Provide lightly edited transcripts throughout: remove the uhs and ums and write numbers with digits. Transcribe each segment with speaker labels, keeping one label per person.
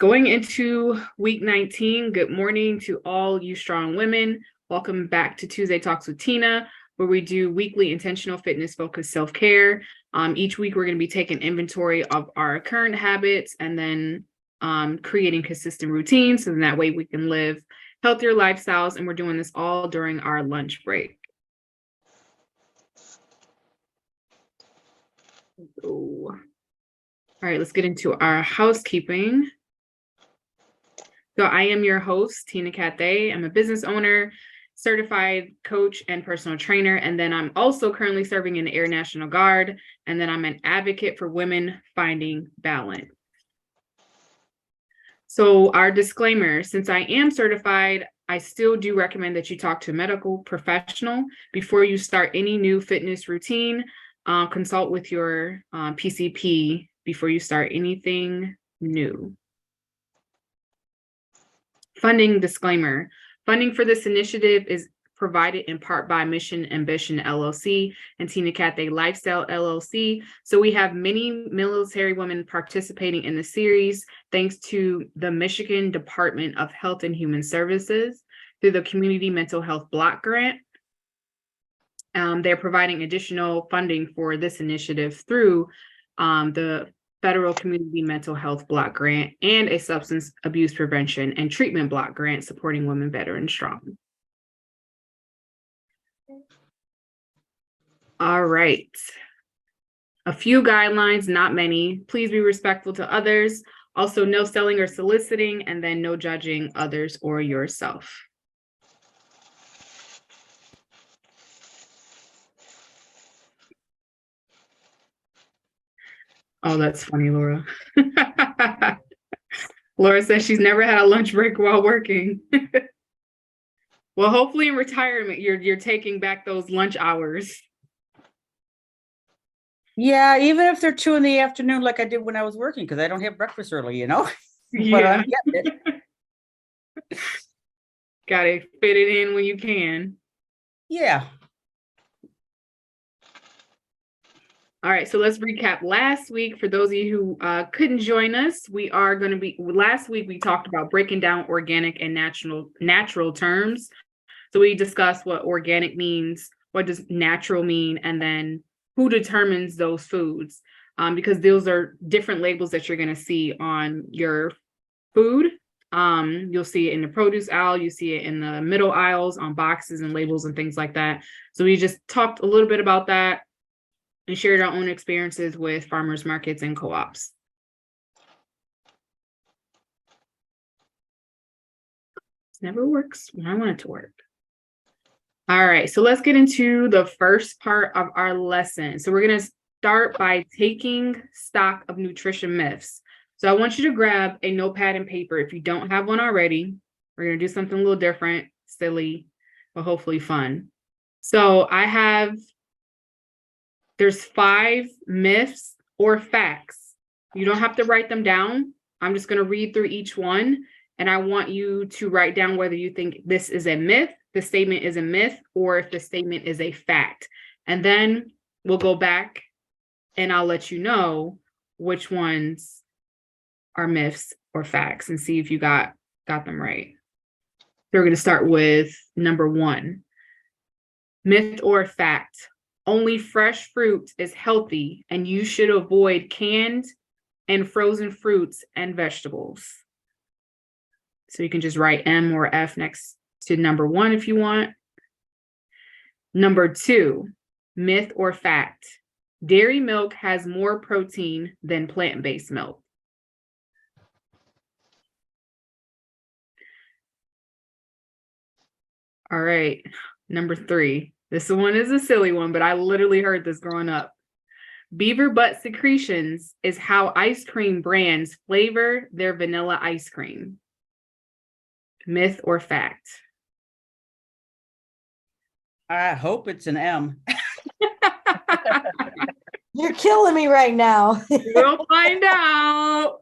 Speaker 1: going into week 19. Good morning to all you strong women. Welcome back to Tuesday Talks with Teena, where we do weekly intentional fitness focused self-care. Each week, we're going to be taking inventory of our current habits and then creating consistent routines. So that way we can live healthier lifestyles. And we're doing this all during our lunch break. All right, let's get into our housekeeping. So I am your host, Teena Cathay. I'm a business owner, certified coach, and personal trainer. And then I'm also currently serving in the Air National Guard. And then I'm an advocate for women finding balance. So our disclaimer, since I am certified, I still do recommend that you talk to a medical professional before you start any new fitness routine. Consult with your PCP before you start anything new. Funding disclaimer. Funding for this initiative is provided in part by Mission Ambition LLC and Teena Cathay Lifestyle LLC. So we have many military women participating in the series, thanks to the Michigan Department of Health and Human Services through the Community Mental Health Block Grant. They're providing additional funding for this initiative through the Federal Community Mental Health Block Grant and a Substance Abuse Prevention and Treatment Block Grant supporting women better and strong. All right. A few guidelines, not many. Please be respectful to others. Also, no selling or soliciting, and then no judging others or yourself. Oh, that's funny, Laura. Laura says she's never had a lunch break while working. Well, hopefully in retirement, you're taking back those lunch hours.
Speaker 2: Yeah, even if they're 2 p.m, like I did when I was working, because I don't have breakfast early, you know.
Speaker 1: Yeah.
Speaker 2: But I'm getting it.
Speaker 1: Gotta fit it in when you can.
Speaker 2: Yeah.
Speaker 1: All right, so let's recap last week. For those of you who couldn't join us, last week we talked about breaking down organic and natural terms. So we discussed what organic means, what does natural mean, and then who determines those foods, because those are different labels that you're going to see on your food. You'll see it in the produce aisle, you see it in the middle aisles on boxes and labels and things like that. So we just talked a little bit about that and shared our own experiences with farmers markets and co-ops. This never works when I want it to work. All right, so let's get into the first part of our lesson. So we're going to start by taking stock of nutrition myths. So I want you to grab a notepad and paper. If you don't have one already, we're going to do something a little different, silly, but hopefully fun. So there's 5 myths or facts. You don't have to write them down. I'm just going to read through each one, and I want you to write down whether you think this is a myth, the statement is a myth, or if the statement is a fact. And then we'll go back and I'll let you know which ones are myths or facts and see if you got them right. So we're going to start with number 1. Myth or fact. Only fresh fruit is healthy, and you should avoid canned and frozen fruits and vegetables. So you can just write M or F next to number 1 if you want. Number 2, myth or fact. Dairy milk has more protein than plant-based milk. All right, number 3. This one is a silly one, but I literally heard this growing up. Beaver butt secretions is how ice cream brands flavor their vanilla ice cream. Myth or fact?
Speaker 2: I hope it's an M.
Speaker 3: You're killing me right now.
Speaker 1: We'll find out.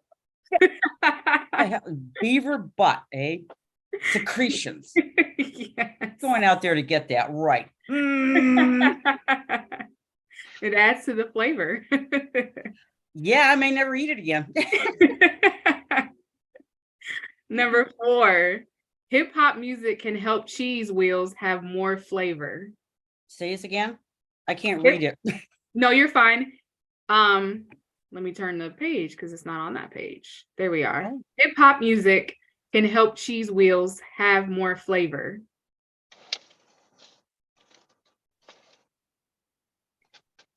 Speaker 2: Beaver butt, eh? Secretions.
Speaker 1: Yes.
Speaker 2: Going out there to get that right.
Speaker 1: It adds to the flavor.
Speaker 2: Yeah, I may never eat it again.
Speaker 1: Number 4, hip hop music can help cheese wheels have more flavor.
Speaker 2: Say this again. I can't
Speaker 1: Hip-
Speaker 2: read it.
Speaker 1: No, you're fine. Let me turn the page because it's not on that page. There we are.
Speaker 2: Okay.
Speaker 1: Hip hop music can help cheese wheels have more flavor.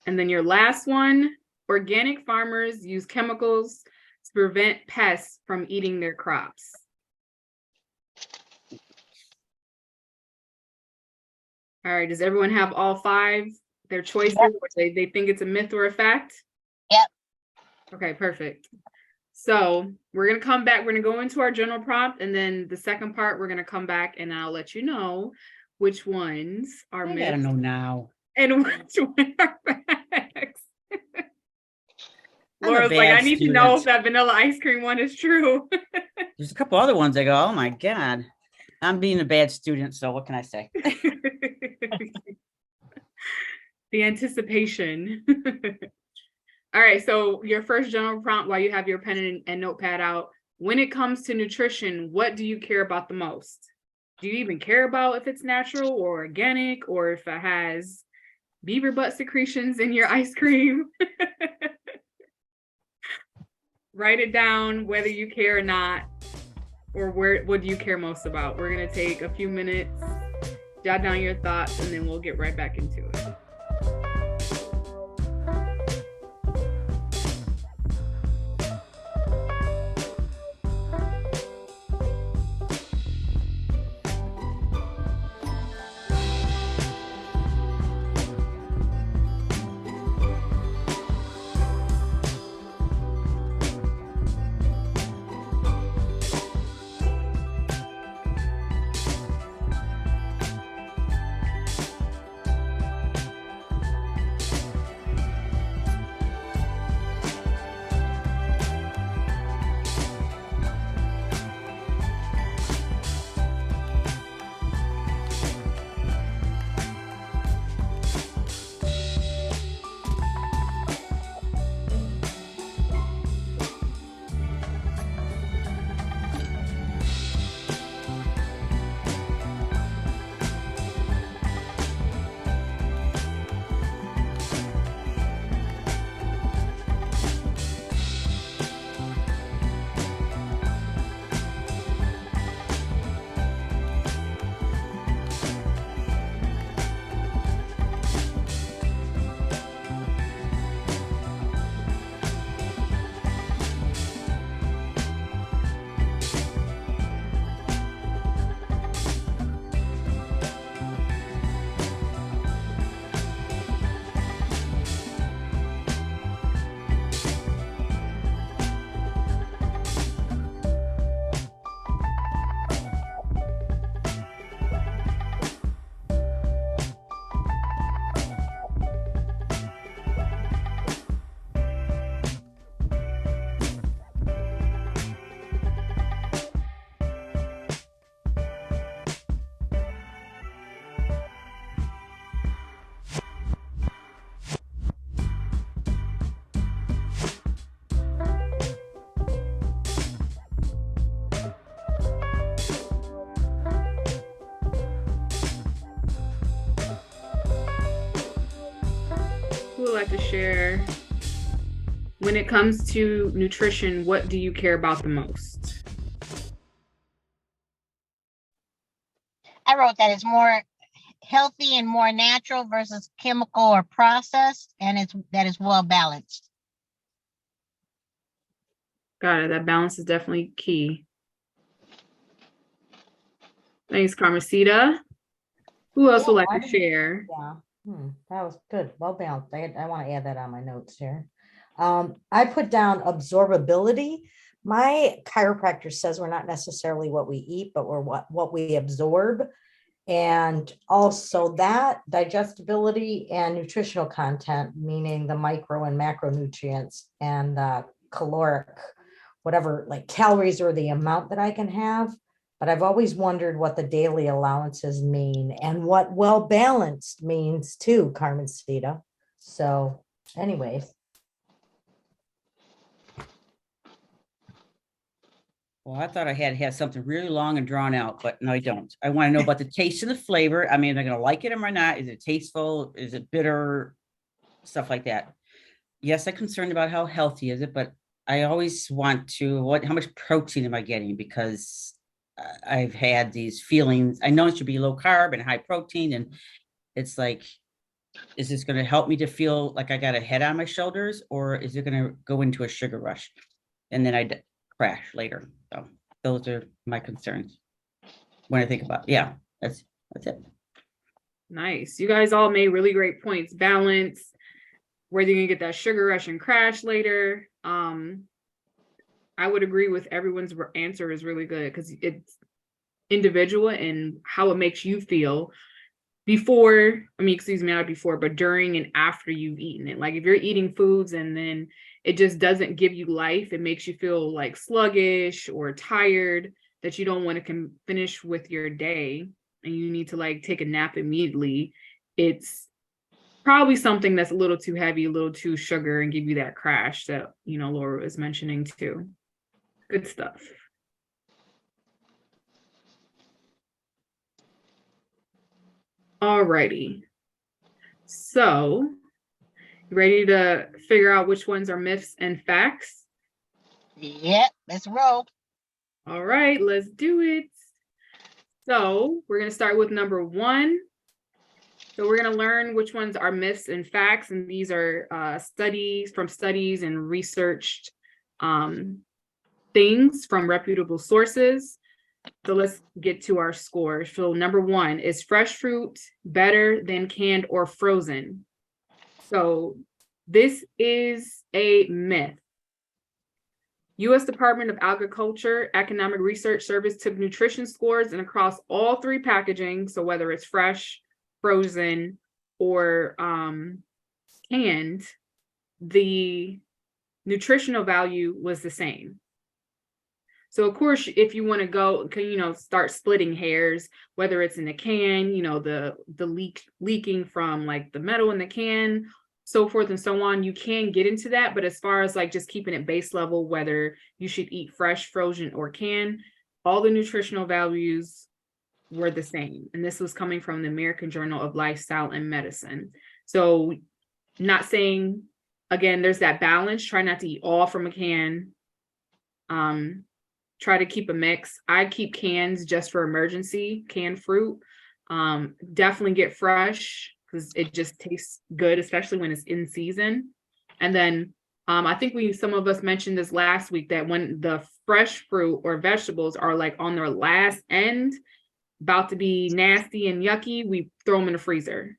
Speaker 1: And then your last one, organic farmers use chemicals to prevent pests from eating their crops. All right, does everyone have all 5, their choices, or they think it's a myth or a fact?
Speaker 4: Yep.
Speaker 1: Okay, perfect. So we're gonna come back, we're gonna go into our general prompt, and then the second part, we're gonna come back and I'll let you know which ones are
Speaker 2: I gotta
Speaker 1: myths
Speaker 2: know now.
Speaker 1: and which one are facts.
Speaker 2: I'm a
Speaker 1: Laura's like, I
Speaker 2: bad
Speaker 1: need to know if
Speaker 2: student.
Speaker 1: that vanilla ice cream one is true.
Speaker 2: There's a couple other ones I go, oh my God. I'm being a bad student, so what can I say?
Speaker 1: The anticipation. All right, so your first general prompt while you have your pen and notepad out. When it comes to nutrition, what do you care about the most? Do you even care about if it's natural or organic or if it has beaver butt secretions in your ice cream? Write it down whether you care or not, or what do you care most about? We're gonna take a few minutes, jot down your thoughts, and then we'll get right back into it. Who would like to share? When it comes to nutrition, what do you care about the most?
Speaker 4: I wrote that it's more healthy and more natural versus chemical or processed, and that is well balanced.
Speaker 1: Got it. That balance is definitely key. Thanks, Carmesita. Who else would like to share?
Speaker 3: Yeah, that was good. Well balanced. I want to add that on my notes here. I put down absorbability. My chiropractor says we're not necessarily what we eat, but we're what we absorb. And also that digestibility and nutritional content, meaning the micro and macronutrients and caloric, whatever, like calories or the amount that I can have. But I've always wondered what the daily allowances mean and what well balanced means too, Carmencita. So anyways.
Speaker 2: Well, I thought I had to have something really long and drawn out, but no, I don't. I want to know about the taste and the flavor. I mean, am I going to like it or not? Is it tasteful? Is it bitter? Stuff like that. Yes, I'm concerned about how healthy is it, but I always want to, how much protein am I getting? Because I've had these feelings. I know it should be low carb and high protein. And it's like, is this going to help me to feel like I got a head on my shoulders, or is it going to go into a sugar rush? And then I'd crash later. So those are my concerns when I think about, yeah, that's it.
Speaker 1: Nice. You guys all made really great points. Balance, whether you're gonna get that sugar rush and crash later. I would agree with everyone's answer is really good because it's individual and how it makes you feel before, I mean, excuse me, not before, but during and after you've eaten it. Like if you're eating foods and then it just doesn't give you life, it makes you feel like sluggish or tired that you don't want to finish with your day and you need to like take a nap immediately. It's probably something that's a little too heavy, a little too sugar, and give you that crash that, you know, Laura was mentioning too. Good stuff. Alrighty. So, you ready to figure out which ones are myths and facts?
Speaker 4: Yep, let's roll.
Speaker 1: All right, let's do it. So, we're going to start with number 1. So we're going to learn which ones are myths and facts, and these are studies and researched things from reputable sources. So let's get to our scores. So number 1, is fresh fruit better than canned or frozen? So this is a myth. U.S. Department of Agriculture Economic Research Service took nutrition scores and across all 3 packaging, so whether it's fresh, frozen, or canned, the nutritional value was the same. So of course, if you want to go, you know, start splitting hairs, whether it's in the can, you know, the leaking from like the metal in the can, so forth and so on, you can get into that. But as far as like just keeping it base level, whether you should eat fresh, frozen, or canned, all the nutritional values were the same. And this was coming from the American Journal of Lifestyle and Medicine. So not saying, again, there's that balance. Try not to eat all from a can. Try to keep a mix. I keep cans just for emergency, canned fruit. Definitely get fresh because it just tastes good, especially when it's in season. And then I think some of us mentioned this last week that when the fresh fruit or vegetables are like on their last end, about to be nasty and yucky, we throw them in the freezer.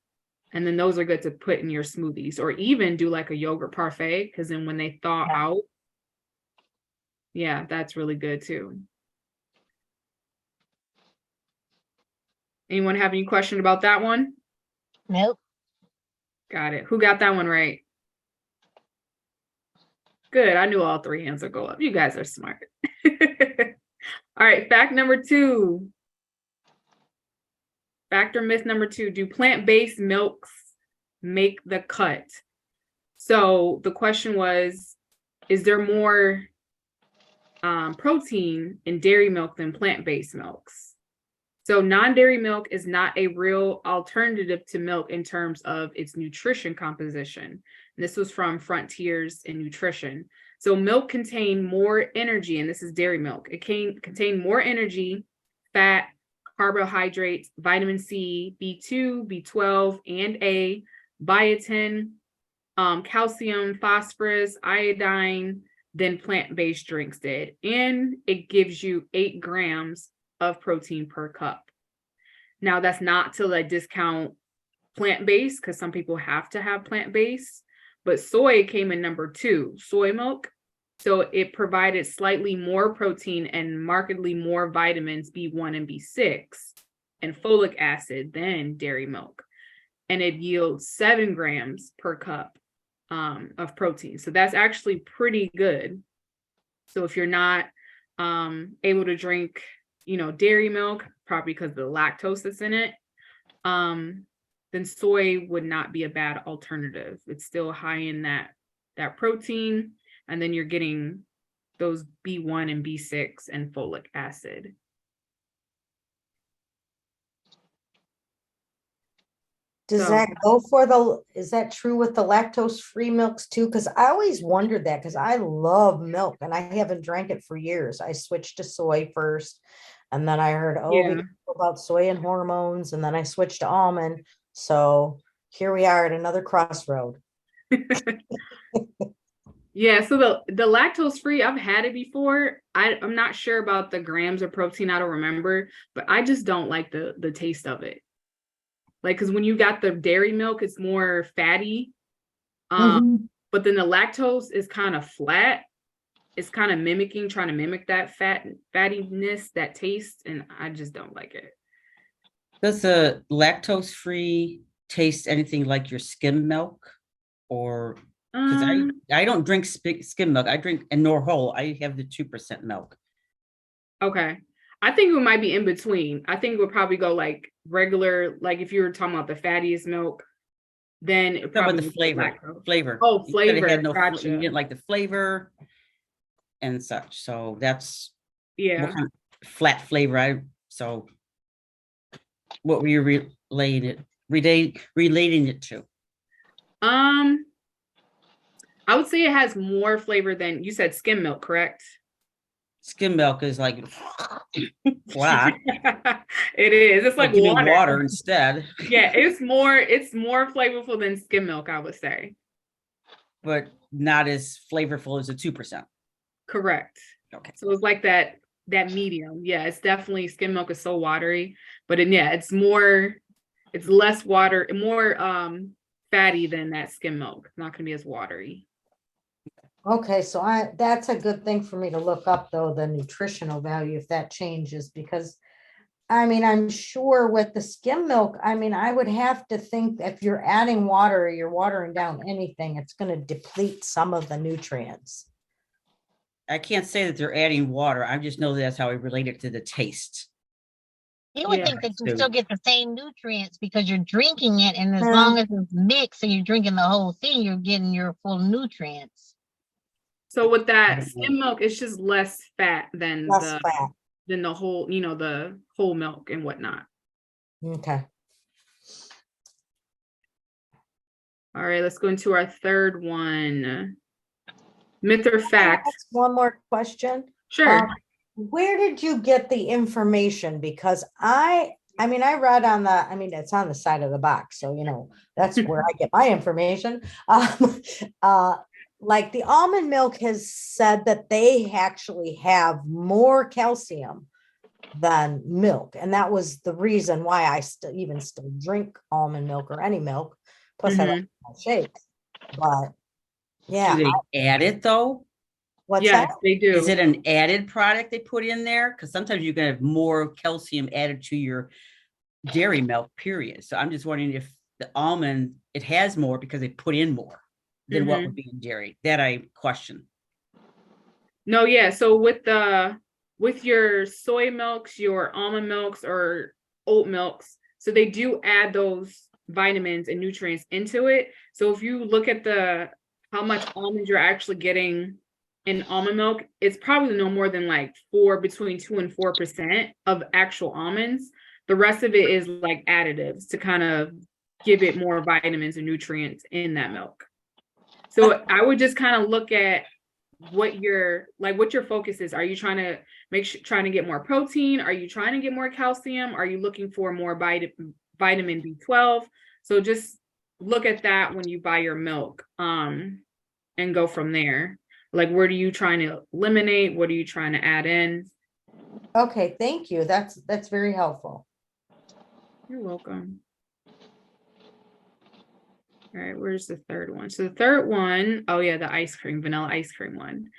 Speaker 1: And then those are good to put in your smoothies or even do like a yogurt parfait because then when they thaw out, yeah, that's really good too. Anyone have any question about that one?
Speaker 4: Nope.
Speaker 1: Got it. Who got that one right? Good. I knew all 3 hands would go up. You guys are smart. All right. Fact number 2. Fact or myth number 2. Do plant-based milks make the cut? So the question was, is there more protein in dairy milk than plant-based milks? So non-dairy milk is not a real alternative to milk in terms of its nutrition composition. This was from Frontiers in Nutrition. So milk contained more energy, and this is dairy milk. It contained more energy, fat, carbohydrates, vitamin C, B2, B12, and A, biotin, calcium, phosphorus, iodine than plant-based drinks did. And it gives you 8 grams of protein per cup. Now, that's not to like discount plant-based because some people have to have plant-based, but soy came in number 2, soy milk. So it provided slightly more protein and markedly more vitamins B1 and B6 and folic acid than dairy milk. And it yields 7 grams per cup of protein. So that's actually pretty good. So if you're not able to drink, you know, dairy milk, probably because of the lactose that's in it, then soy would not be a bad alternative. It's still high in that protein, and then you're getting those B1 and B6 and folic acid.
Speaker 3: Does
Speaker 1: So-
Speaker 3: that go for the, is that true with the lactose-free milks too? Because I always wondered that, because I love milk and I haven't drank it for years. I switched to soy first. And then I heard, oh,
Speaker 1: Yeah.
Speaker 3: be careful about soy and hormones. And then I switched to almond. So here we are at another crossroad.
Speaker 1: Yeah, so the lactose free, I've had it before. I'm not sure about the grams of protein, I don't remember, but I just don't like the taste of it. Like, because when you got the dairy milk, it's more fatty.
Speaker 3: Mhm.
Speaker 1: But then the lactose is kind of flat. It's kind of trying to mimic that fattiness, that taste, and I just don't like it.
Speaker 2: Does the lactose-free taste anything like your skim milk? Or, because I don't drink skim milk, I drink, and nor whole, I have the 2% milk.
Speaker 1: Okay. I think it might be in between. I think it would probably go like regular, like if you were talking about the fattiest milk, then it
Speaker 2: How about
Speaker 1: probably
Speaker 2: the
Speaker 1: would be
Speaker 2: flavor?
Speaker 1: lactose.
Speaker 2: Flavor.
Speaker 1: Oh,
Speaker 2: You said it
Speaker 1: flavor.
Speaker 2: had no fl-
Speaker 1: Gotcha.
Speaker 2: You didn't like the flavor and such. So that's
Speaker 1: Yeah.
Speaker 2: what kind of flat flavor so what were you relating it to?
Speaker 1: I would say it has more flavor than you said skim milk, correct?
Speaker 2: Skim milk is like flat.
Speaker 1: It is. It's like
Speaker 2: Give me
Speaker 1: water.
Speaker 2: water instead.
Speaker 1: Yeah, it's more flavorful than skim milk, I would say.
Speaker 2: But not as flavorful as the 2%.
Speaker 1: Correct.
Speaker 2: Okay.
Speaker 1: So it's like that medium. Yeah, it's definitely skim milk is so watery, but it's less water, more fatty than that skim milk. Not gonna be as watery.
Speaker 3: Okay, so that's a good thing for me to look up though, the nutritional value, if that changes, because I mean, I'm sure with the skim milk, I mean, I would have to think if you're adding water or you're watering down anything, it's going to deplete some of the nutrients.
Speaker 2: I can't say that they're adding water. I just know that's how I relate it to the taste.
Speaker 4: You would
Speaker 1: Yeah.
Speaker 4: think that you
Speaker 2: So-
Speaker 4: still get the same nutrients because you're drinking it, and as
Speaker 3: Yeah.
Speaker 4: long as it's mixed and you're drinking the whole thing, you're getting your full nutrients.
Speaker 1: So with
Speaker 2: I
Speaker 1: that
Speaker 2: don't know.
Speaker 1: skim milk, it's just less fat than
Speaker 3: Less fat.
Speaker 1: the whole, the whole milk and whatnot.
Speaker 3: Okay.
Speaker 1: All right, let's go into our third one. Myth or
Speaker 3: Can I
Speaker 1: fact?
Speaker 3: ask one more question.
Speaker 1: Sure.
Speaker 3: Where did you get the information? Because I mean, I read on it's on the side of the box. So, that's where I get my information. Like the almond milk has said that they actually have more calcium than milk. And that was the reason why I still drink almond milk or any milk. Plus I like my shakes. But yeah,
Speaker 2: Do they add it though?
Speaker 3: what's
Speaker 1: Yes,
Speaker 3: that?
Speaker 1: they do.
Speaker 2: Is it an added product they put in there? Because sometimes you can have more calcium added to your dairy milk, period. So I'm just wondering if the almond, it has more because they put in more than what would be in dairy. That I question.
Speaker 1: No, yeah. So with your soy milks, your almond milks, or oat milks, so they do add those vitamins and nutrients into it. So if you look at how much almonds you're actually getting in almond milk, it's probably no more than like between 2 and 4% of actual almonds. The rest of it is like additives to kind of give it more vitamins and nutrients in that milk. So I would just kind of look at what your focus is. Are you trying to get more protein? Are you trying to get more calcium? Are you looking for more vitamin B12? So just look at that when you buy your milk, and go from there. Like, what are you trying to eliminate? What are you trying to add in?
Speaker 3: Okay, thank you. That's very helpful.
Speaker 1: You're welcome. All right, where's the third one? So the third one, oh yeah, the vanilla ice cream one.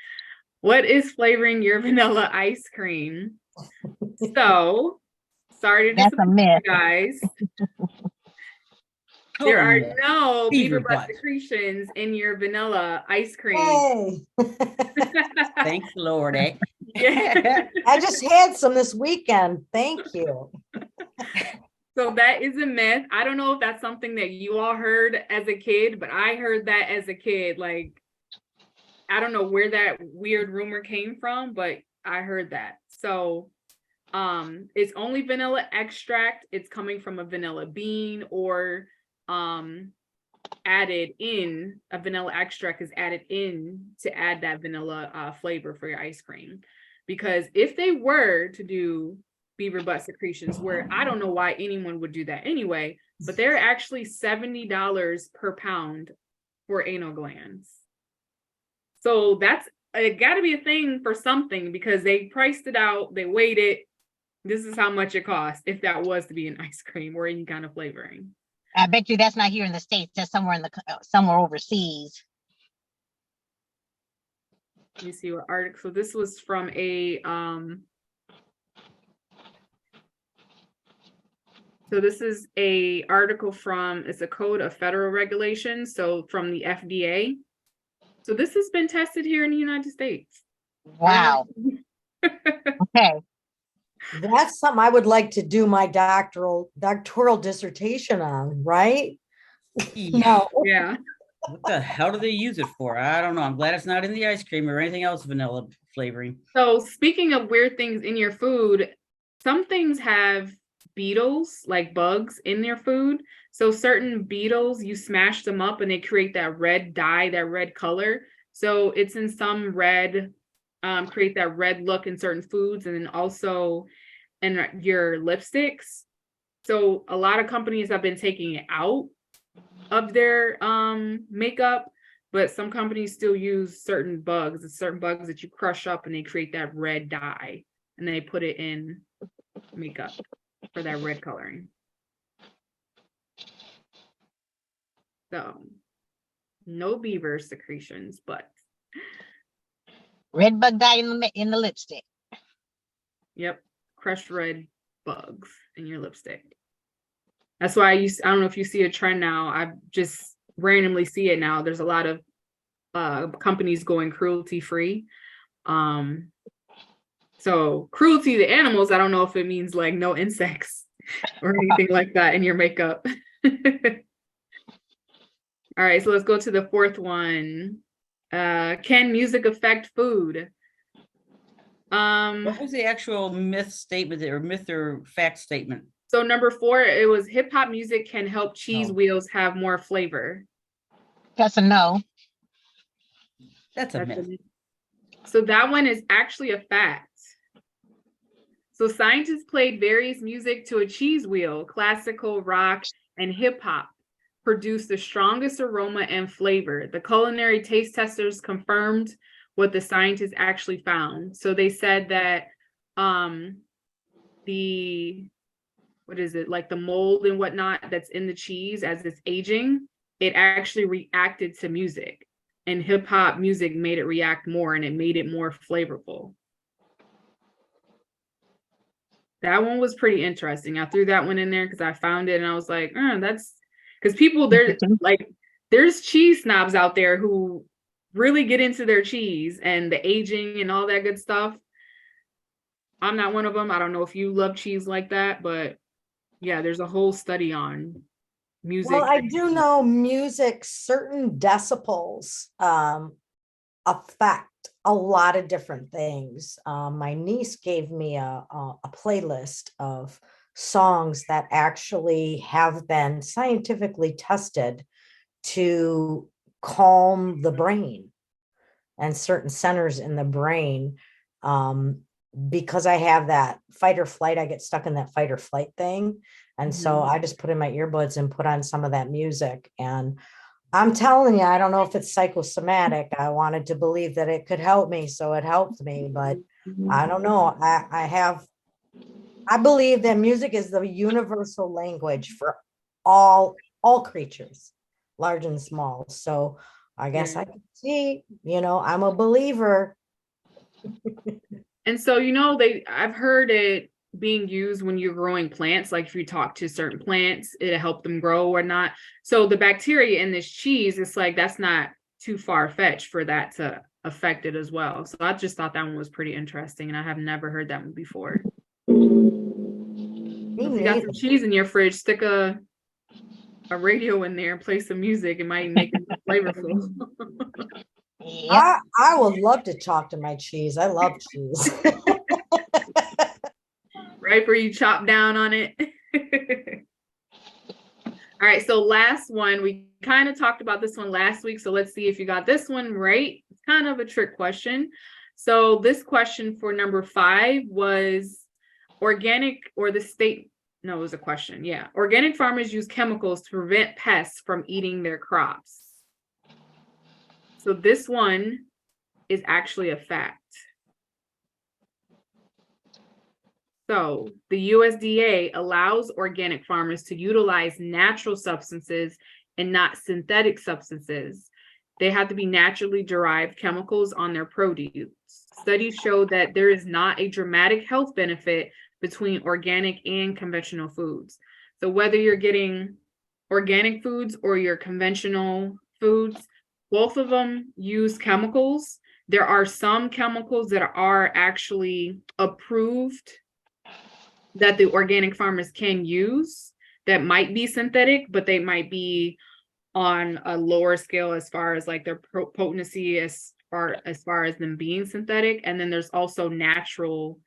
Speaker 1: What is flavoring your vanilla ice cream? So, sorry to
Speaker 4: That's a
Speaker 1: disappoint
Speaker 4: myth.
Speaker 1: you guys. There are
Speaker 2: Totally.
Speaker 1: no
Speaker 2: Beaver
Speaker 1: beaver butt
Speaker 2: butt.
Speaker 1: secretions in your vanilla ice cream.
Speaker 3: Hey,
Speaker 2: Thank the Lord, eh?
Speaker 1: Yeah.
Speaker 3: I just had some this weekend. Thank you.
Speaker 1: So that is a myth. I don't know if that's something that you all heard as a kid, but I heard that as a kid. Like, I don't know where that weird rumor came from, but I heard that. So it's only vanilla extract. It's coming from a vanilla bean, or added in, a vanilla extract is added in to add that vanilla flavor for your ice cream. Because if they were to do beaver butt secretions, where I don't know why anyone would do that anyway, but they're actually $70 per pound for anal glands. So that's, it got to be a thing for something, because they priced it out, they weighed it. This is how much it costs if that was to be an ice cream or any kind of flavoring.
Speaker 4: I bet you that's not here in the States, just somewhere in the somewhere overseas.
Speaker 1: Let me see what article. So this was from a so this is a article from, it's a code of federal regulations, so from the FDA. So this has been tested here in the United States.
Speaker 4: Wow. Okay.
Speaker 3: That's something I would like to do my doctoral dissertation on, right? No.
Speaker 1: Yeah.
Speaker 2: What the hell do they use it for? I don't know. I'm glad it's not in the ice cream or anything else vanilla flavoring.
Speaker 1: So speaking of weird things in your food, some things have beetles, like bugs, in their food. So certain beetles, you smash them up and they create that red dye, that red color. So it's in some red, create that red look in certain foods, and then also in your lipsticks. So a lot of companies have been taking it out of their makeup, but some companies still use certain bugs that you crush up and they create that red dye, and they put it in makeup for that red coloring. So no beaver secretions, but
Speaker 4: Red bug dye in the lipstick.
Speaker 1: yep, crushed red bugs in your lipstick. That's why I don't know if you see a trend now. I just randomly see it now. There's a lot of companies going cruelty free. So cruelty to animals, I don't know if it means like no insects or anything like that in your makeup. All right, so let's go to the fourth one. Can music affect food?
Speaker 2: What was the actual myth statement or myth or fact statement?
Speaker 1: So number 4, it was hip hop music can help cheese
Speaker 2: No.
Speaker 1: wheels have more flavor.
Speaker 4: That's a no.
Speaker 2: That's a myth.
Speaker 1: So that one is actually a fact. So scientists played various music to a cheese wheel, classical, rock, and hip hop produced the strongest aroma and flavor. The culinary taste testers confirmed what the scientists actually found. So they said that like the mold and whatnot that's in the cheese as it's aging, it actually reacted to music, and hip hop music made it react more, and it made it more flavorful. That one was pretty interesting. I threw that one in there because I found it and I was like, that's because people, there's cheese snobs out there who really get into their cheese and the aging and all that good stuff. I'm not one of them. I don't know if you love cheese like that, but yeah, there's a whole study on music.
Speaker 3: Well, I do know music, certain decibels affect a lot of different things. My niece gave me a playlist of songs that actually have been scientifically tested to calm the brain and certain centers in the brain. Because I have that fight or flight, I get stuck in that fight or flight thing. And so I just put in my earbuds and put on some of that music. And I'm telling you, I don't know if it's psychosomatic. I wanted to believe that it could help me, so it helped me, but I don't know. I believe that music is the universal language for all creatures, large and small. So I guess I can see, I'm a believer.
Speaker 1: And so, I've heard it being used when you're growing plants. Like if you talk to certain plants, it'll help them grow or not. So the bacteria in this cheese, it's like, that's not too far fetched for that to affect it as well. So I just thought that one was pretty interesting. And I have never heard that one before. If you got some cheese in your fridge, stick a radio in there and play some music. It might make it flavorful.
Speaker 4: Yep.
Speaker 3: I would love to chalk to my cheese. I love cheese.
Speaker 1: Right where you chop down on it. All right, so last one, we kind of talked about this one last week, so let's see if you got this one right. It's kind of a trick question. So this question for number 5 was organic or the state, no, it was a question. Yeah, organic farmers use chemicals to prevent pests from eating their crops. So this one is actually a fact. So the USDA allows organic farmers to utilize natural substances and not synthetic substances. They have to be naturally derived chemicals on their produce. Studies show that there is not a dramatic health benefit between organic and conventional foods. So whether you're getting organic foods or your conventional foods, both of them use chemicals. There are some chemicals that are actually approved that the organic farmers can use that might be synthetic, but they might be on a lower scale as far as like their potency as far as them being synthetic. And then there's also natural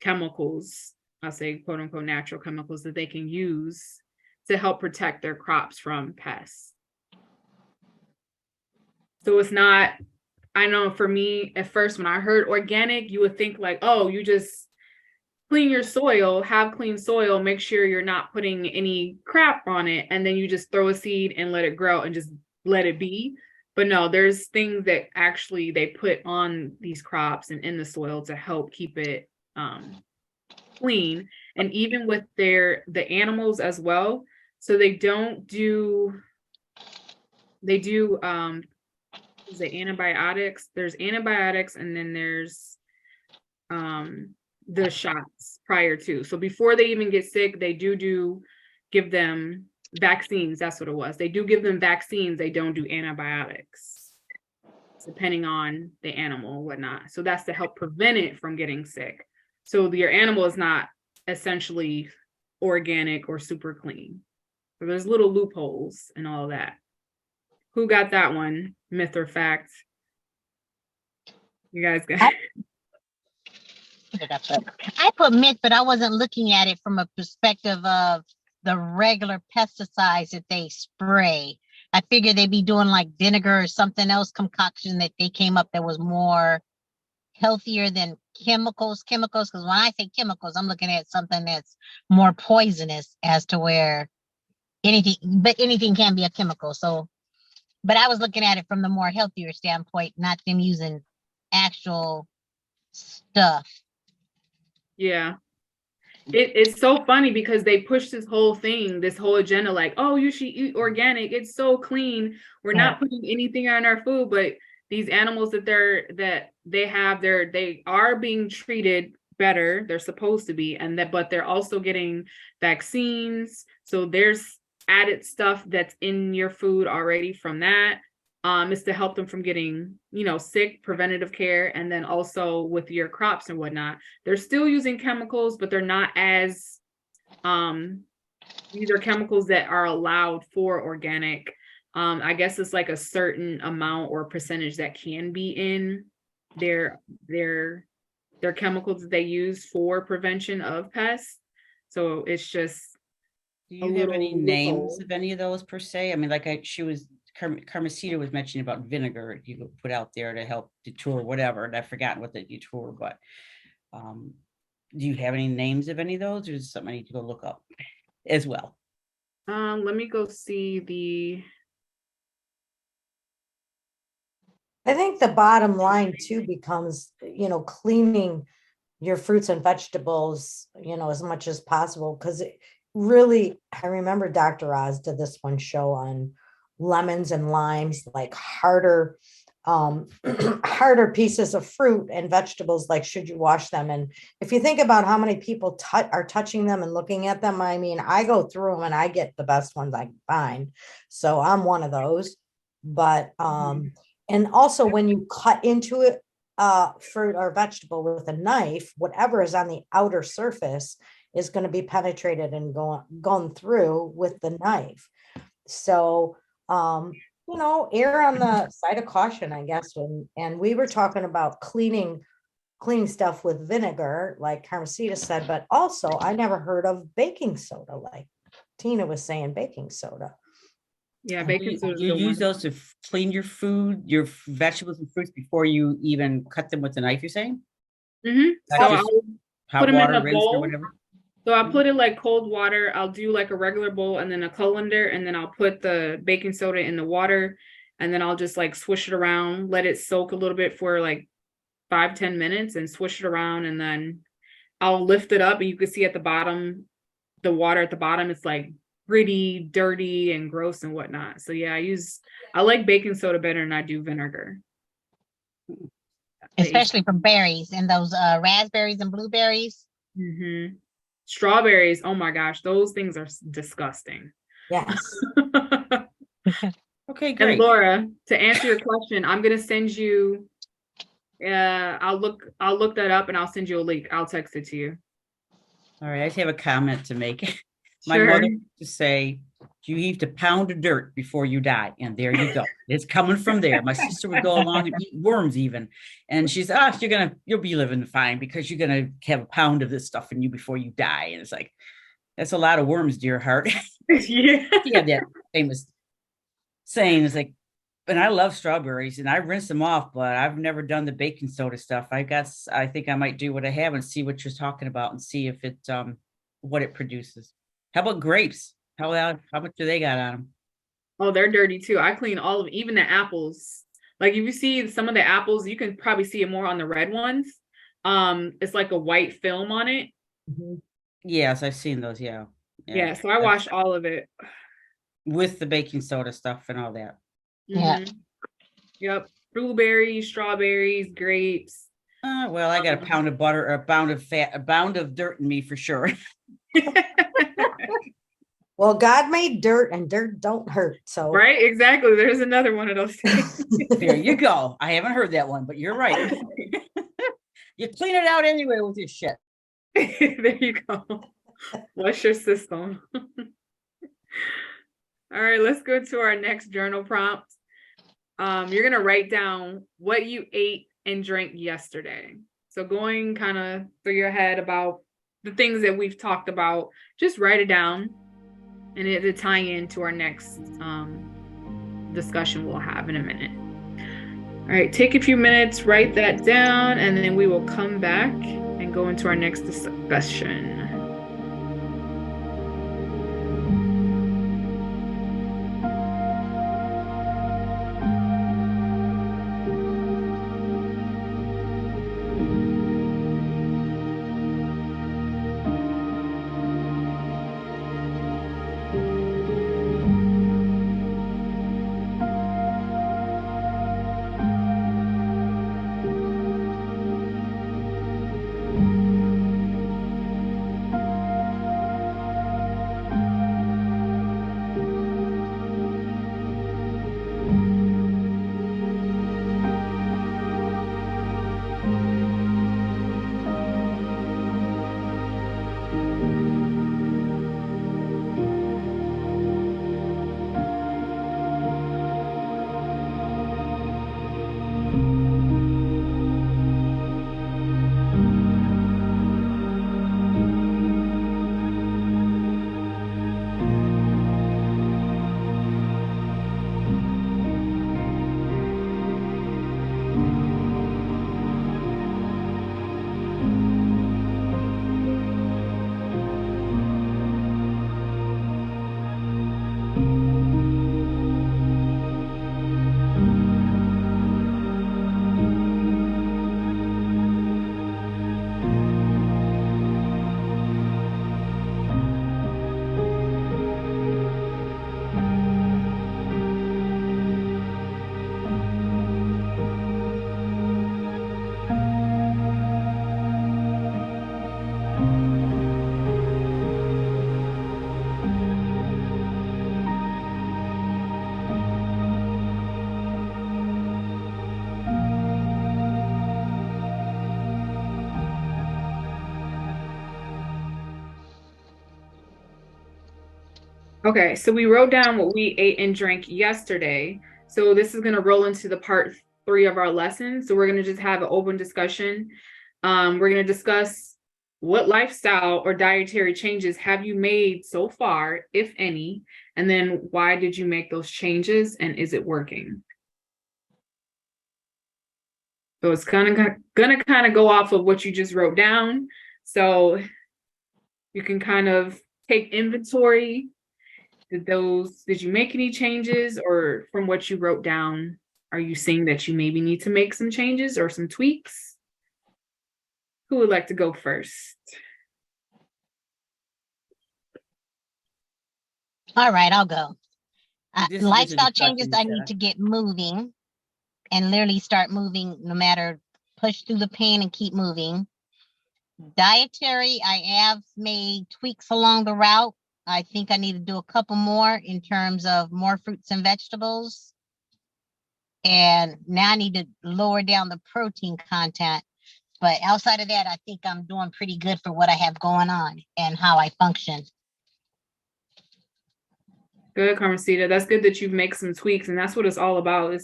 Speaker 1: chemicals, I'll say quote unquote natural chemicals that they can use to help protect their crops from pests. So it's not, I know for me at first when I heard organic, you would think like, oh, you just clean your soil, have clean soil, make sure you're not putting any crap on it, and then you just throw a seed and let it grow and just let it be. But no, there's things that actually they put on these crops and in the soil to help keep it clean. And even with the animals as well. So they do is it antibiotics? There's antibiotics and then there's the shots prior to. So before they even get sick, they do give them vaccines. That's what it was. They do give them vaccines. They don't do antibiotics, depending on the animal and whatnot. So that's to help prevent it from getting sick. So your animal is not essentially organic or super clean. So there's little loopholes and all that. Who got that one? Myth or fact? You guys got
Speaker 4: I put myth, but I wasn't looking at it from a perspective of the regular pesticides that they spray. I figured they'd be doing like vinegar or something else concoction that they came up that was more healthier than chemicals. Because when I say chemicals, I'm looking at something that's more poisonous as to where anything can be a chemical. So, but I was looking at it from the more healthier standpoint, not them using actual stuff.
Speaker 1: Yeah. It's so funny because they push this whole agenda, like, oh, you should eat organic. It's so clean. We're not putting anything on our food, but these animals that they are being treated better. They're supposed to be, but they're also getting vaccines. So there's added stuff that's in your food already from that. Is to help them from getting, sick, preventative care. And then also with your crops and whatnot, they're still using chemicals, but they're not as, these are chemicals that are allowed for organic. I guess it's like a certain amount or percentage that can be in their chemicals that they use for prevention of pests. So it's just.
Speaker 2: Do you have any names of any of those per se? I mean, like Carmesita was mentioning about vinegar you could put out there to help deter whatever, and I've forgotten what they deter, but do you have any names of any of those, or is it something I need to go look up as well?
Speaker 1: Let me go see
Speaker 3: I think the bottom line too becomes, cleaning your fruits and vegetables, as much as possible. Because really, I remember Dr. Oz did this one show on lemons and limes, like harder harder pieces of fruit and vegetables, like should you wash them? And if you think about how many people are touching them and looking at them, I mean, I go through them and I get the best ones I can find. So I'm one of those. But and also when you cut into it, fruit or vegetable with a knife, whatever is on the outer surface is going to be penetrated and gone through with the knife. So err on the side of caution, I guess. And we were talking about cleaning stuff with vinegar, like Carmencita said, but also I never heard of baking soda, like Tina was saying, baking soda.
Speaker 1: Yeah,
Speaker 2: Do
Speaker 1: baking
Speaker 2: you,
Speaker 1: soda
Speaker 2: do
Speaker 1: is a
Speaker 2: you
Speaker 1: good
Speaker 2: use
Speaker 1: one.
Speaker 2: those to clean your food, your vegetables and fruits before you even cut them with a knife, you're saying? Not
Speaker 1: So
Speaker 2: just
Speaker 1: I'll put
Speaker 2: hot
Speaker 1: them in
Speaker 2: water,
Speaker 1: a
Speaker 2: rinse or
Speaker 1: bowl.
Speaker 2: whatever?
Speaker 1: So I'll put it like cold water. I'll do like a regular bowl and then a colander, and then I'll put the baking soda in the water, and then I'll just like swish it around, let it soak a little bit for like 5-10 minutes and swish it around, and then I'll lift it up and you can see at the bottom, the water at the bottom, it's like gritty, dirty, and gross and whatnot. So yeah, I like baking soda better than I do vinegar.
Speaker 4: Especially from berries and those raspberries and blueberries.
Speaker 1: Mm-hmm. Strawberries, oh my gosh, those things are disgusting.
Speaker 3: Yes.
Speaker 2: Okay,
Speaker 1: And
Speaker 2: great.
Speaker 1: Laura, to answer your question, I'm gonna send you. I'll look that up and I'll send you a link. I'll text it to you.
Speaker 2: All right, I just have a comment to make. My
Speaker 1: Sure.
Speaker 2: mother used to say, you have to pound of dirt before you die. And there you go. It's coming from there. My sister would go along and eat worms even. And she's, you'll be living fine because you're gonna have a pound of this stuff in you before you die. And it's like, that's a lot of worms, dear heart.
Speaker 1: Yeah.
Speaker 2: She had that famous saying, it's like, and I love strawberries and I rinse them off, but I've never done the baking soda stuff. I think I might do what I have and see what you're talking about and see if it what it produces. How about grapes? How much do they got on them?
Speaker 1: Oh, they're dirty too. I clean all of even the apples. Like if you see some of the apples, you can probably see it more on the red ones. It's like a white film on it.
Speaker 3: Mhm.
Speaker 2: Yes, I've seen those. Yeah.
Speaker 1: Yeah, so I
Speaker 2: That's
Speaker 1: wash all of it.
Speaker 2: with the baking soda stuff and all that.
Speaker 4: Yeah.
Speaker 1: Mhm. Yep. Blueberries, strawberries, grapes.
Speaker 2: Well, I got a pound of butter, or a pound of fat, a pound of dirt in me for sure.
Speaker 3: Well, God made dirt and dirt don't hurt. So
Speaker 1: Right? Exactly. There's another one of those things.
Speaker 2: There you go. I haven't heard that one, but you're right. You clean it out anyway with your shit.
Speaker 1: There you go. What's your system? All right, let's go to our next journal prompt. You're gonna write down what you ate and drank yesterday. So going kind of through your head about the things that we've talked about, just write it down, and it'll tie into our next discussion we'll have in a minute. All right, take a few minutes, write that down, and then we will come back and go into our next discussion. Okay, so we wrote down what we ate and drank yesterday. So this is going to roll into the part 3 of our lesson. So we're going to just have an open discussion. We're going to discuss what lifestyle or dietary changes have you made so far, if any, and then why did you make those changes and is it working? So it's gonna kind of go off of what you just wrote down. So you can kind of take inventory. Did you make any changes, or from what you wrote down, are you seeing that you maybe need to make some changes or some tweaks? Who would like to go first?
Speaker 4: All right, I'll go.
Speaker 2: This is just a
Speaker 4: Lifestyle
Speaker 2: discussion,
Speaker 4: changes, I
Speaker 2: Sarah.
Speaker 4: need to get moving and literally start moving no matter, push through the pain and keep moving. Dietary, I have made tweaks along the route. I think I need to do a couple more in terms of more fruits and vegetables. And now I need to lower down the protein content. But outside of that, I think I'm doing pretty good for what I have going on and how I function.
Speaker 1: Good, Carmencita. That's good that you make some tweaks, and that's what it's all about.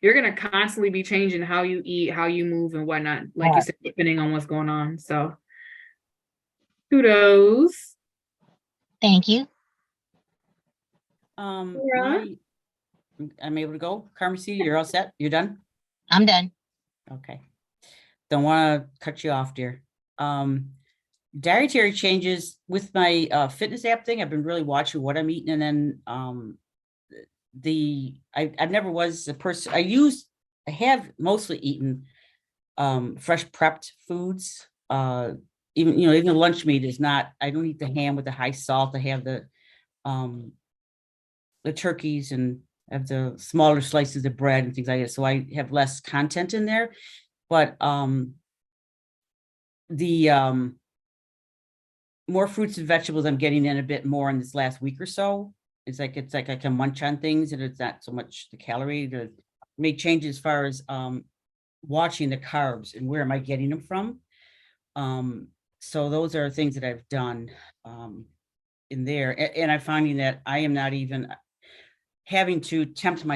Speaker 1: You're gonna constantly be changing how you eat, how you move, and whatnot, like you said, depending on what's going on. So, kudos.
Speaker 4: Thank you.
Speaker 1: Laura?
Speaker 2: I'm able to go. Carmencita, you're all set? You're done?
Speaker 4: I'm done.
Speaker 2: Okay. Don't want to cut you off, dear. Dietary changes with my fitness app thing. I've been really watching what I'm eating, and then I never was a person. I have mostly eaten fresh prepped foods. Even the lunch meat is not. I don't eat the ham with the high salt. I have the turkeys and have the smaller slices of bread and things like that. So I have less content in there, but the more fruits and vegetables I'm getting in a bit more in this last week or so. It's like I can munch on things, and it's not so much the calorie. To make changes as far as watching the carbs and where am I getting them from. So those are things that I've done in there, and I'm finding that I am not even having to talk to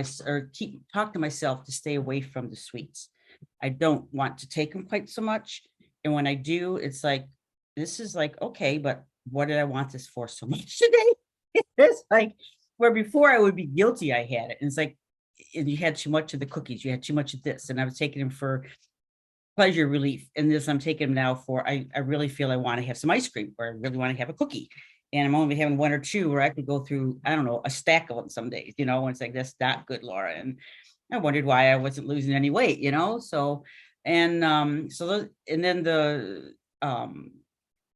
Speaker 2: myself to stay away from the sweets. I don't want to take them quite so much, and when I do, it's like, this is like, okay, but what did I want this for so much today? It's like, where before I would be guilty I had it. And it's like, and you had too much of the cookies, you had too much of this. And I was taking them for pleasure relief. And this I'm taking them now for, I really feel I want to have some ice cream, or I really want to have a cookie. And I'm only having one or two, where I could go through, I don't know, a stack of them some days, and it's like, that's not good, Laura. And I wondered why I wasn't losing any weight, so, and then the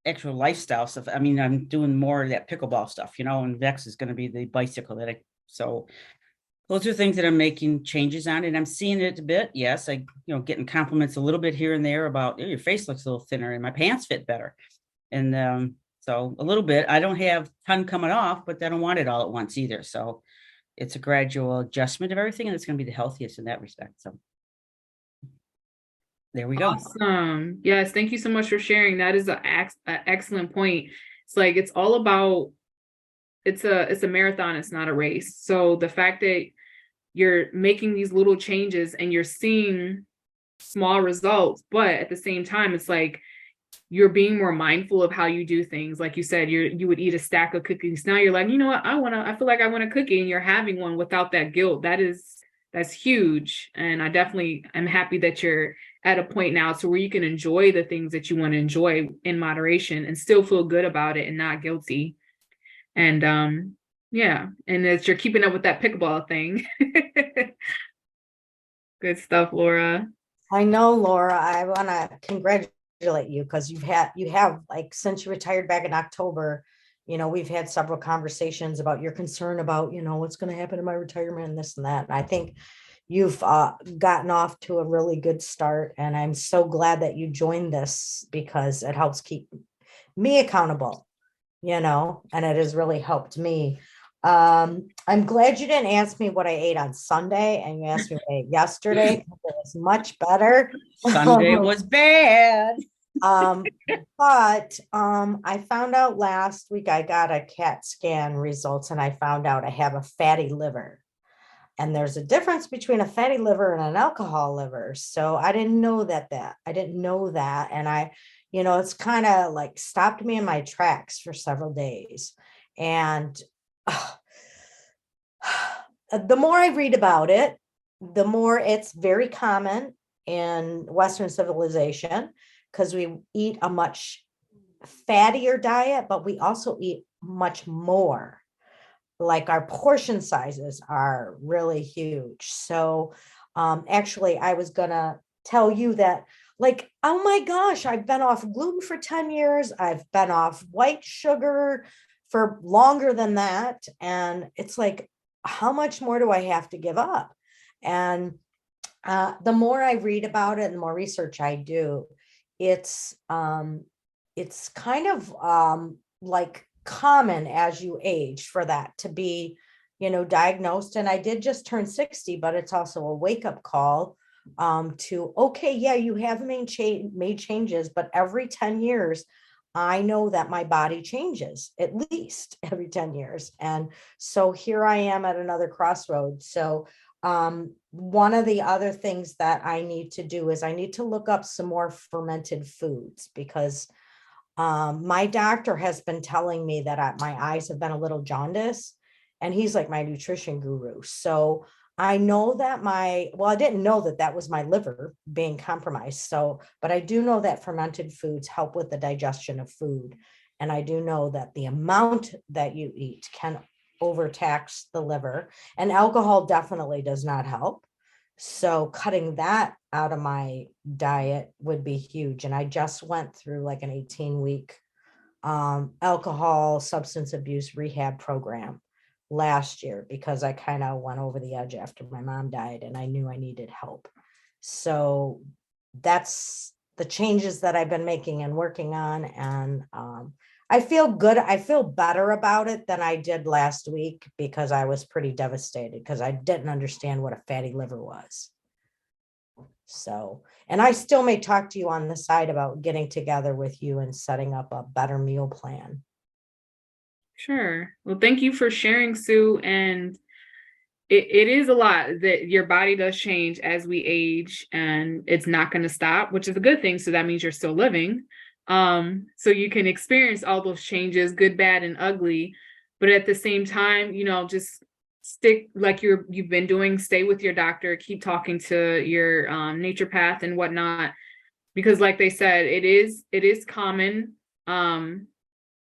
Speaker 2: actual lifestyle stuff. I mean, I'm doing more of that pickleball stuff, and Vex is going to be the bicycle so those are things that I'm making changes on, and I'm seeing it a bit. Yes, getting compliments a little bit here and there about, your face looks a little thinner and my pants fit better. And so a little bit. I don't have a ton coming off, but I don't want it all at once either. So it's a gradual adjustment of everything, and it's going to be the healthiest in that respect. So there we go.
Speaker 1: Awesome. Yes, thank you so much for sharing. That is an excellent point. It's like, it's all about, it's a marathon, it's not a race. So the fact that you're making these little changes and you're seeing small results, but at the same time, it's like you're being more mindful of how you do things. Like you said, you would eat a stack of cookies. Now you're like, you know what, I feel like I want a cookie, and you're having one without that guilt. That's huge. And I definitely am happy that you're at a point now to where you can enjoy the things that you want to enjoy in moderation and still feel good about it and not guilty. And yeah, and that you're keeping up with that pickleball thing. Good stuff, Laura.
Speaker 3: I know, Laura, I want to congratulate you, because you have like, since you retired back in October, we've had several conversations about your concern about, what's going to happen in my retirement and this and that. And I think you've gotten off to a really good start. And I'm so glad that you joined this, because it helps keep me accountable, and it has really helped me. I'm glad you didn't ask me what I ate on Sunday, and you asked me what I ate yesterday. It was much better.
Speaker 2: Sunday was bad.
Speaker 3: But I found out last week, I got a CAT scan results, and I found out I have a fatty liver. And there's a difference between a fatty liver and an alcohol liver. So I didn't know I didn't know that. And it's kind of like stopped me in my tracks for several days. And the more I read about it, the more it's very common in Western civilization, because we eat a much fattier diet, but we also eat much more. Like our portion sizes are really huge. So actually, I was gonna tell you that, like, oh my gosh, I've been off gluten for 10 years. I've been off white sugar for longer than that. And it's like, how much more do I have to give up? And the more I read about it and the more research I do, it's kind of like common as you age for that to be, diagnosed. And I did just turn 60, but it's also a wake-up call to, okay, yeah, you have made changes, but every 10 years, I know that my body changes at least every 10 years. And so here I am at another crossroad. So one of the other things that I need to do is I need to look up some more fermented foods, because my doctor has been telling me that my eyes have been a little jaundiced, and he's like my nutrition guru. So I know that I didn't know that that was my liver being compromised. So, but I do know that fermented foods help with the digestion of food. And I do know that the amount that you eat can overtax the liver, and alcohol definitely does not help. So cutting that out of my diet would be huge. And I just went through like an 18-week alcohol substance abuse rehab program last year, because I kind of went over the edge after my mom died and I knew I needed help. So that's the changes that I've been making and working on. And I feel good. I feel better about it than I did last week, because I was pretty devastated because I didn't understand what a fatty liver was. So, and I still may talk to you on the side about getting together with you and setting up a better meal plan.
Speaker 1: Sure. Well, thank you for sharing, Sue. And it is a lot that your body does change as we age, and it's not going to stop, which is a good thing. So that means you're still living. So you can experience all those changes, good, bad, and ugly. But at the same time, just stick like you've been doing, stay with your doctor, keep talking to your naturopath and whatnot, because like they said, it is common.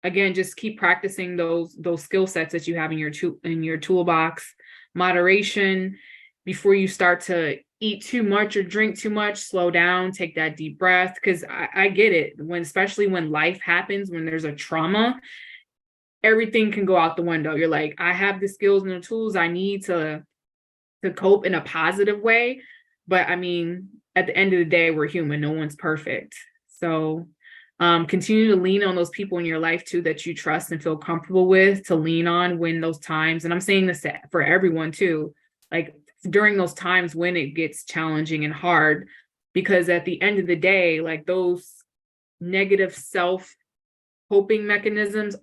Speaker 1: Again, just keep practicing those skill sets that you have in your toolbox. Moderation. Before you start to eat too much or drink too much, slow down, take that deep breath. Because I get it, especially when life happens, when there's a trauma, everything can go out the window. You're like, I have the skills and the tools I need to cope in a positive way. But I mean, at the end of the day, we're human. No one's perfect. So continue to lean on those people in your life too that you trust and feel comfortable with, to lean on when those times, and I'm saying this for everyone too, like during those times when it gets challenging and hard, because at the end of the day, like those negative self coping mechanisms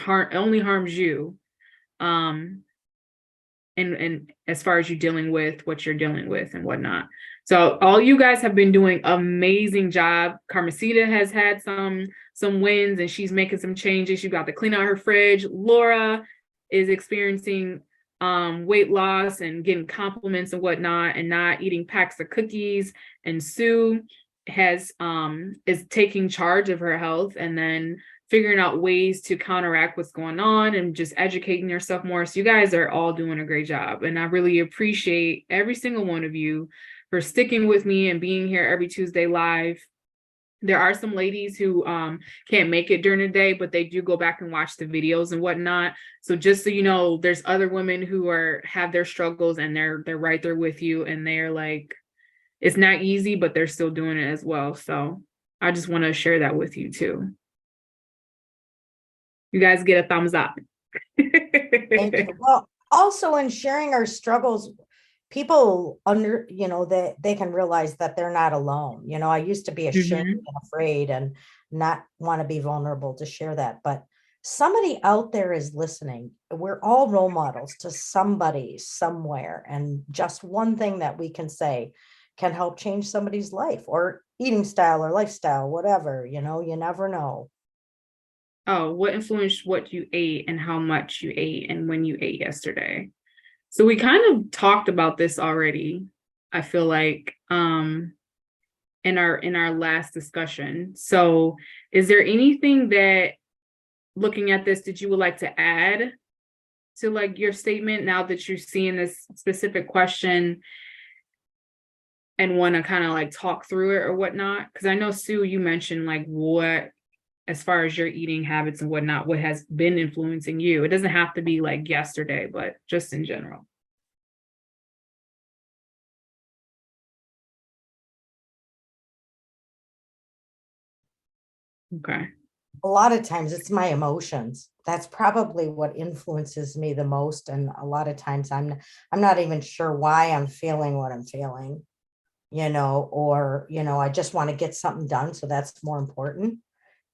Speaker 1: only harms you. And as far as you dealing with what you're dealing with and whatnot. So all you guys have been doing amazing job. Carmesita has had some wins, and she's making some changes. She got to clean out her fridge. Laura is experiencing weight loss and getting compliments and whatnot, and not eating packs of cookies. And Sue is taking charge of her health, and then figuring out ways to counteract what's going on and just educating yourself more. So you guys are all doing a great job. And I really appreciate every single one of you for sticking with me and being here every Tuesday live. There are some ladies who can't make it during the day, but they do go back and watch the videos and whatnot. So just so you know, there's other women who have their struggles, and they're right there with you, and they're like, it's not easy, but they're still doing it as well. So I just want to share that with you too. You guys get a thumbs up.
Speaker 3: Thank you. Well, also in sharing our struggles, people that they can realize that they're not alone. I used to be ashamed and afraid and not want to be vulnerable to share that, but somebody out there is listening. We're all role models to somebody somewhere. And just one thing that we can say can help change somebody's life or eating style or lifestyle, whatever, you never know.
Speaker 1: Oh, what influenced what you ate and how much you ate and when you ate yesterday? So we kind of talked about this already, I feel like, in our last discussion. So is there anything that, looking at this, that you would like to add to like your statement now that you're seeing this specific question and want to kind of like talk through it or whatnot? Because I know, Sue, you mentioned like what, as far as your eating habits and whatnot, what has been influencing you. It doesn't have to be like yesterday, but just in general. Okay.
Speaker 3: A lot of times it's my emotions. That's probably what influences me the most. And a lot of times I'm not even sure why I'm feeling what I'm feeling, or, I just want to get something done. So that's more important.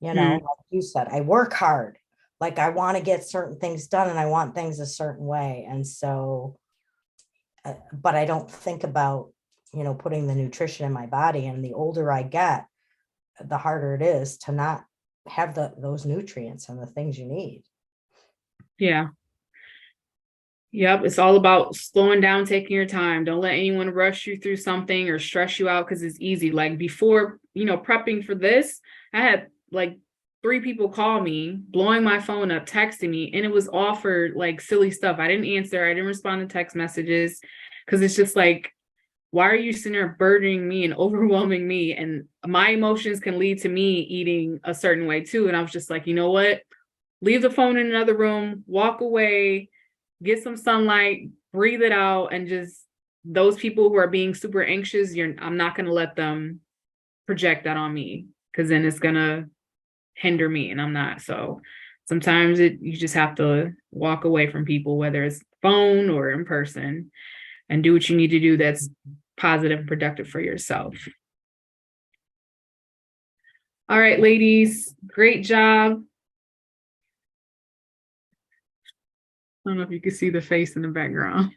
Speaker 3: Like you said, I work hard. Like I want to get certain things done and I want things a certain way. And so, but I don't think about, putting the nutrition in my body. And the older I get, the harder it is to not have those nutrients and the things you need.
Speaker 1: Yeah. Yep. It's all about slowing down, taking your time. Don't let anyone rush you through something or stress you out because it's easy. Like before, prepping for this, I had like 3 people call me, blowing my phone up, texting me, and it was all for like silly stuff. I didn't answer. I didn't respond to text messages because it's just like, why are you sitting there burdening me and overwhelming me? And my emotions can lead to me eating a certain way too. And I was just like, you know what? Leave the phone in another room, walk away, get some sunlight, breathe it out, and just those people who are being super anxious, I'm not going to let them project that on me because then it's going to hinder me and I'm not. So sometimes you just have to walk away from people, whether it's phone or in person, and do what you need to do that's positive and productive for yourself. All right, ladies, great job. I don't know if you can see the face in the background.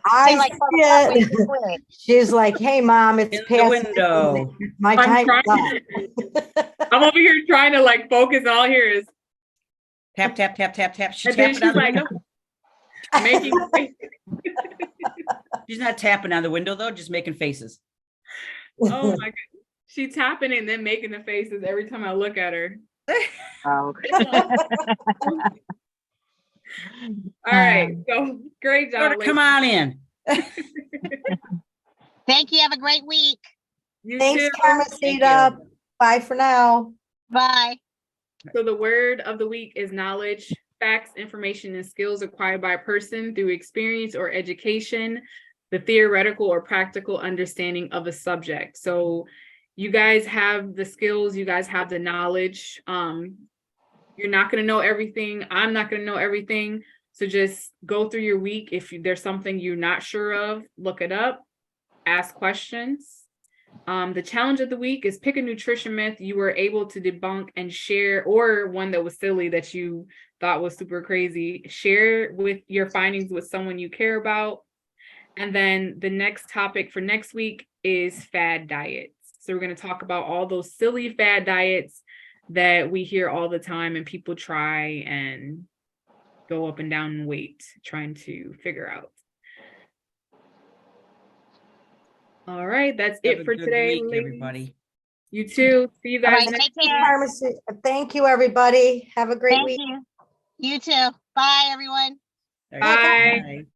Speaker 3: I
Speaker 4: like,
Speaker 3: see it. She's like, hey, Mom, it's
Speaker 2: In the
Speaker 3: past
Speaker 2: window.
Speaker 3: my time.
Speaker 1: I'm over here trying to like focus. All here is
Speaker 2: Tap, tap, tap, tap, tap. She's
Speaker 1: and then
Speaker 2: tapping on the
Speaker 1: like
Speaker 2: window.
Speaker 1: making
Speaker 2: She's not tapping on the window though, just making faces.
Speaker 1: oh my god, she's tapping and then making the faces every time I look at her.
Speaker 4: Oh.
Speaker 1: All right, so great job.
Speaker 2: Come on in.
Speaker 4: Thank you. Have a great week.
Speaker 1: You
Speaker 3: Thanks,
Speaker 1: too.
Speaker 3: Carmencita. Bye for now.
Speaker 4: Bye.
Speaker 1: So the word of the week is knowledge, facts, information, and skills acquired by a person through experience or education, the theoretical or practical understanding of a subject. So you guys have the skills, you guys have the knowledge. You're not going to know everything. I'm not going to know everything. So just go through your week. If there's something you're not sure of, look it up, ask questions. The challenge of the week is pick a nutrition myth you were able to debunk and share, or one that was silly that you thought was super crazy. Share with your findings with someone you care about. And then the next topic for next week is fad diets. So we're going to talk about all those silly fad diets that we hear all the time and people try and go up and down in weight trying to figure out. All right, that's it for today,
Speaker 2: week,
Speaker 1: ladies.
Speaker 2: Everybody.
Speaker 1: You too. See you guys
Speaker 4: All right,
Speaker 1: next
Speaker 4: take care.
Speaker 3: Thank you, everybody. Have a great
Speaker 4: Thank
Speaker 3: week.
Speaker 4: you. You too. Bye, everyone.
Speaker 2: All right,
Speaker 1: Bye.
Speaker 2: bye.